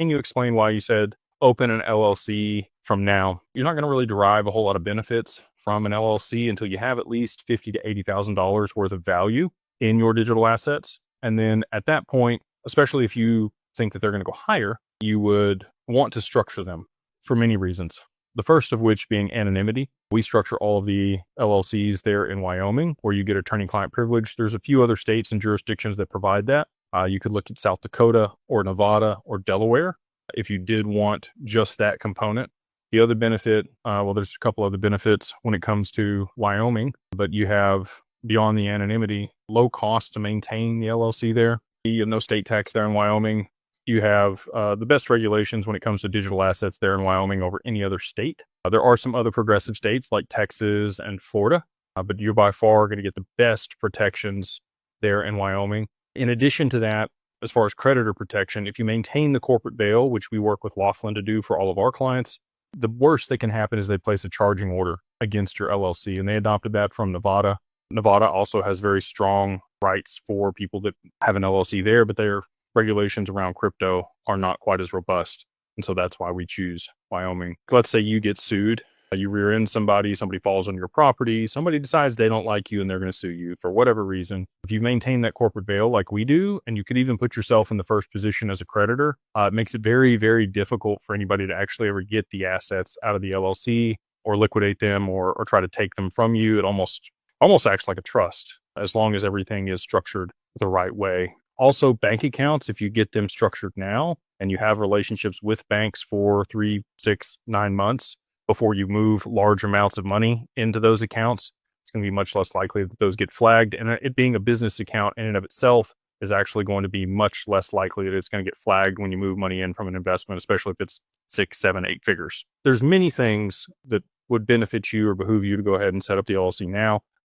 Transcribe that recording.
Can you explain why you said open an LLC from now? You're not going to really derive a whole lot of benefits from an LLC until you have at least $50,000 to $80,000 worth of value in your digital assets. And then at that point, especially if you think that they're going to go higher, you would want to structure them for many reasons. The first of which being anonymity. We structure all of the LLCs there in Wyoming, where you get attorney-client privilege. There's a few other states and jurisdictions that provide that. You could look at South Dakota or Nevada or Delaware if you did want just that component. The other benefit, well, there's a couple other benefits when it comes to Wyoming, but you have, beyond the anonymity, low cost to maintain the LLC there. You have no state tax there in Wyoming. You have the best regulations when it comes to digital assets there in Wyoming over any other state. There are some other progressive states like Texas and Florida, but you're by far going to get the best protections there in Wyoming. In addition to that, as far as creditor protection, if you maintain the corporate veil, which we work with Laughlin to do for all of our clients, the worst that can happen is they place a charging order against your LLC, and they adopted that from Nevada. Nevada also has very strong rights for people that have an LLC there, but their regulations around crypto are not quite as robust. And so that's why we choose Wyoming. Let's say you get sued, you rear end somebody falls on your property, somebody decides they don't like you and they're going to sue you for whatever reason. If you maintain that corporate veil like we do, and you could even put yourself in the first position as a creditor, it makes it very, very difficult for anybody to actually ever get the assets out of the LLC or liquidate them or try to take them from you. It almost acts like a trust as long as everything is structured the right way. Also, bank accounts, if you get them structured now and you have relationships with banks for 3, 6, 9 months before you move large amounts of money into those accounts, it's going to be much less likely that those get flagged. And it being a business account in and of itself is actually going to be much less likely that it's going to get flagged when you move money in from an investment, especially if it's 6, 7, 8 figures. There's many things that would benefit you or behoove you to go ahead and set up the LLC now.